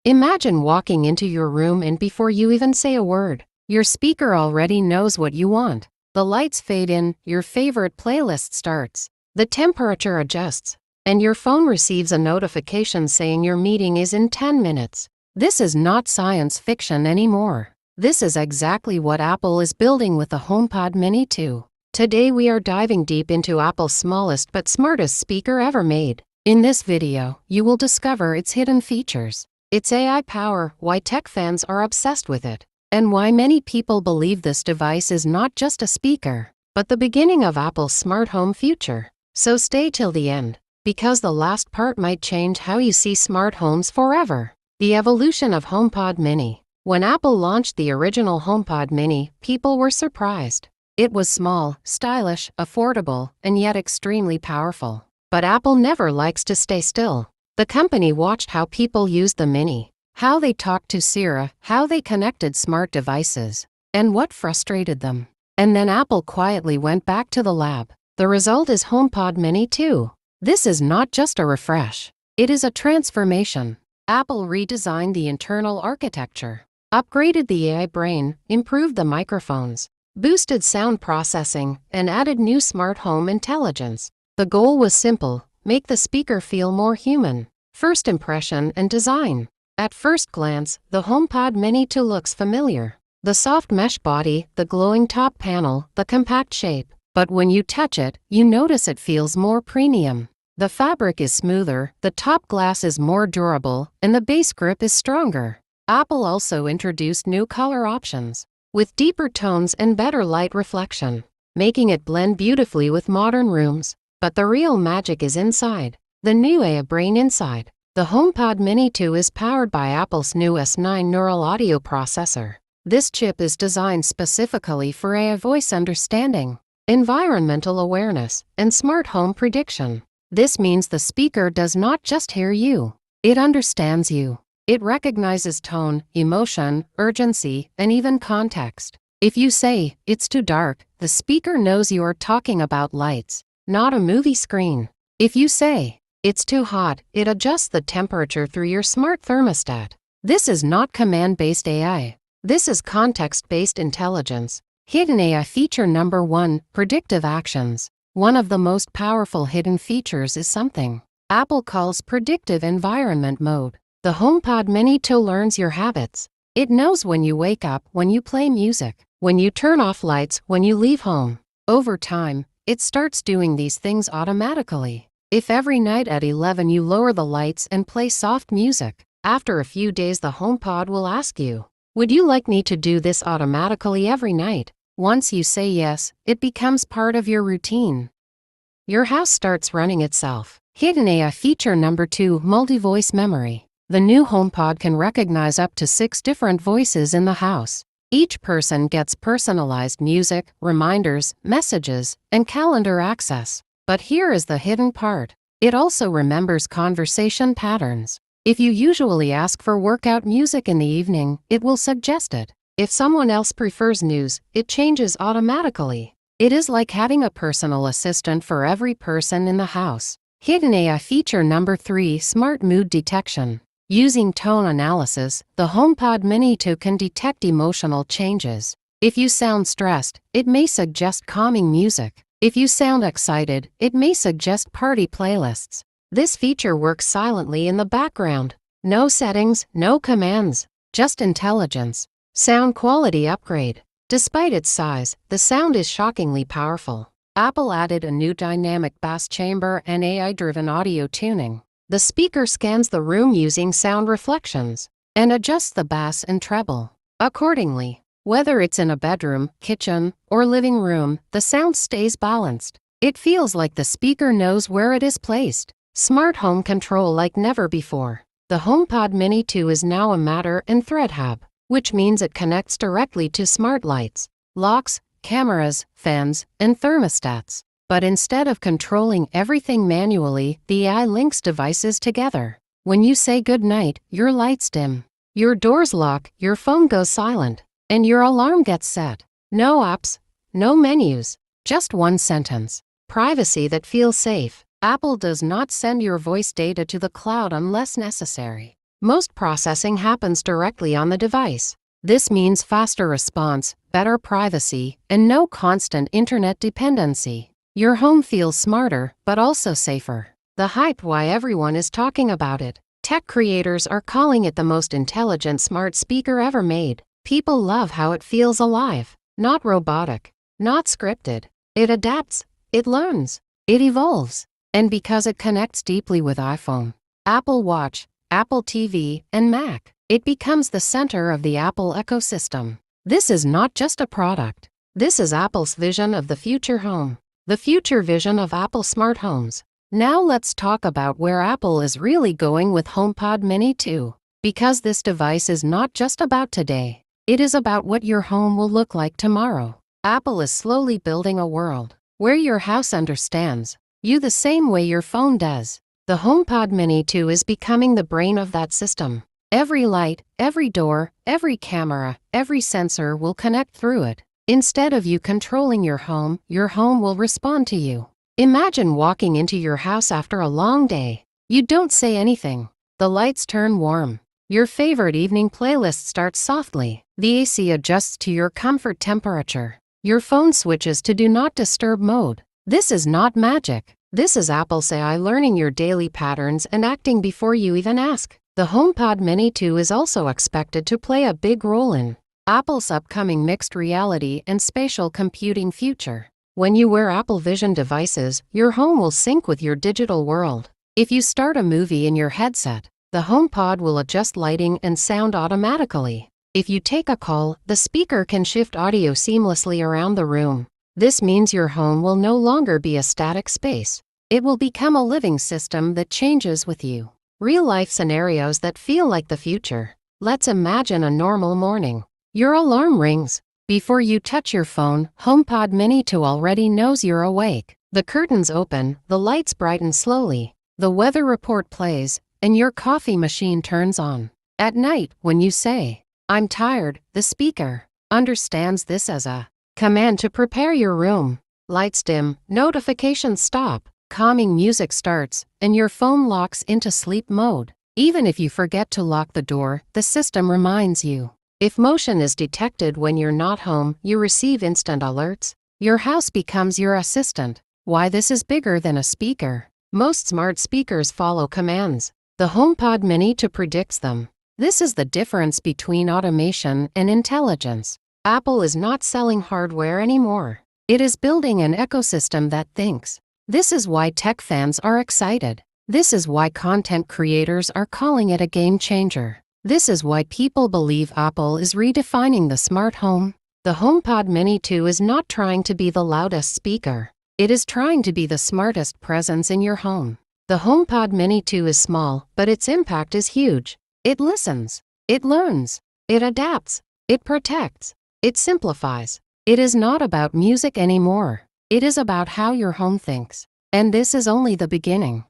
Imagine walking into your room and before you even say a word, your speaker already knows what you want. The lights fade in, your favorite playlist starts, the temperature adjusts, and your phone receives a notification saying your meeting is in 10 minutes. This is not science fiction anymore. This is exactly what Apple is building with the HomePod Mini 2. Today we are diving deep into Apple's smallest but smartest speaker ever made. In this video, you will discover its hidden features, its AI power, why tech fans are obsessed with it, and why many people believe this device is not just a speaker, but the beginning of Apple's smart home future. So stay till the end, because the last part might change how you see smart homes forever. The evolution of HomePod Mini. When Apple launched the original HomePod Mini, people were surprised. It was small, stylish, affordable, and yet extremely powerful. But Apple never likes to stay still. The company watched how people used the Mini, how they talked to Siri, how they connected smart devices, and what frustrated them. And then Apple quietly went back to the lab. The result is HomePod Mini 2. This is not just a refresh. It is a transformation. Apple redesigned the internal architecture, upgraded the AI brain, improved the microphones, boosted sound processing, and added new smart home intelligence. The goal was simple: make the speaker feel more human. First impression and design. At first glance, the HomePod Mini 2 looks familiar. The soft mesh body, the glowing top panel, the compact shape. But when you touch it, you notice it feels more premium. The fabric is smoother, the top glass is more durable, and the base grip is stronger. Apple also introduced new color options, with deeper tones and better light reflection, making it blend beautifully with modern rooms. But the real magic is inside. The new AI brain inside. The HomePod Mini 2 is powered by Apple's new S9 neural audio processor. This chip is designed specifically for AI voice understanding, environmental awareness, and smart home prediction. This means the speaker does not just hear you. It understands you. It recognizes tone, emotion, urgency, and even context. If you say, "It's too dark," the speaker knows you are talking about lights, not a movie screen. If you say, "It's too hot," it adjusts the temperature through your smart thermostat. This is not command-based AI. This is context-based intelligence. Hidden AI feature number 1, predictive actions. One of the most powerful hidden features is something Apple calls predictive environment mode. The HomePod Mini 2 learns your habits. It knows when you wake up, when you play music, when you turn off lights, when you leave home. Over time, it starts doing these things automatically. If every night at 11 you lower the lights and play soft music, after a few days the HomePod will ask you, "Would you like me to do this automatically every night?" Once you say yes, it becomes part of your routine. Your house starts running itself. Hidden AI feature number 2, multi-voice memory. The new HomePod can recognize up to 6 different voices in the house. Each person gets personalized music, reminders, messages, and calendar access. But here is the hidden part. It also remembers conversation patterns. If you usually ask for workout music in the evening, it will suggest it. If someone else prefers news, it changes automatically. It is like having a personal assistant for every person in the house. Hidden AI feature number 3, smart mood detection. Using tone analysis, the HomePod Mini 2 can detect emotional changes. If you sound stressed, it may suggest calming music. If you sound excited, it may suggest party playlists. This feature works silently in the background. No settings, no commands, just intelligence. Sound quality upgrade. Despite its size, the sound is shockingly powerful. Apple added a new dynamic bass chamber and AI-driven audio tuning. The speaker scans the room using sound reflections and adjusts the bass and treble accordingly. Whether it's in a bedroom, kitchen, or living room, the sound stays balanced. It feels like the speaker knows where it is placed. Smart home control like never before. The HomePod Mini 2 is now a Matter and Thread hub, which means it connects directly to smart lights, locks, cameras, fans, and thermostats. But instead of controlling everything manually, the AI links devices together. When you say good night, your lights dim, your doors lock, your phone goes silent, and your alarm gets set. No apps, no menus, just one sentence. Privacy that feels safe. Apple does not send your voice data to the cloud unless necessary. Most processing happens directly on the device. This means faster response, better privacy, and no constant internet dependency. Your home feels smarter, but also safer. The hype why everyone is talking about it. Tech creators are calling it the most intelligent smart speaker ever made. People love how it feels alive, not robotic, not scripted. It adapts, it learns, it evolves. And because it connects deeply with iPhone, Apple Watch, Apple TV, and Mac, it becomes the center of the Apple ecosystem. This is not just a product. This is Apple's vision of the future home. The future vision of Apple smart homes. Now let's talk about where Apple is really going with HomePod Mini 2. Because this device is not just about today. It is about what your home will look like tomorrow. Apple is slowly building a world where your house understands you the same way your phone does. The HomePod Mini 2 is becoming the brain of that system. Every light, every door, every camera, every sensor will connect through it. Instead of you controlling your home will respond to you. Imagine walking into your house after a long day. You don't say anything. The lights turn warm. Your favorite evening playlist starts softly. The AC adjusts to your comfort temperature. Your phone switches to Do Not Disturb mode. This is not magic. This is Apple's AI learning your daily patterns and acting before you even ask. The HomePod Mini 2 is also expected to play a big role in Apple's upcoming mixed reality and spatial computing future. When you wear Apple Vision devices, your home will sync with your digital world. If you start a movie in your headset, the HomePod will adjust lighting and sound automatically. If you take a call, the speaker can shift audio seamlessly around the room. This means your home will no longer be a static space. It will become a living system that changes with you. Real-life scenarios that feel like the future. Let's imagine a normal morning. Your alarm rings. Before you touch your phone, HomePod Mini 2 already knows you're awake. The curtains open, the lights brighten slowly, the weather report plays, and your coffee machine turns on. At night, when you say, "I'm tired," the speaker understands this as a command to prepare your room. Lights dim, notifications stop, calming music starts, and your phone locks into sleep mode. Even if you forget to lock the door, the system reminds you. If motion is detected when you're not home, you receive instant alerts. Your house becomes your assistant. Why this is bigger than a speaker? Most smart speakers follow commands. The HomePod Mini 2 predicts them. This is the difference between automation and intelligence. Apple is not selling hardware anymore. It is building an ecosystem that thinks. This is why tech fans are excited. This is why content creators are calling it a game changer. This is why people believe Apple is redefining the smart home. The HomePod Mini 2 is not trying to be the loudest speaker. It is trying to be the smartest presence in your home. The HomePod Mini 2 is small, but its impact is huge. It listens. It learns. It adapts. It protects. It simplifies. It is not about music anymore. It is about how your home thinks. And this is only the beginning.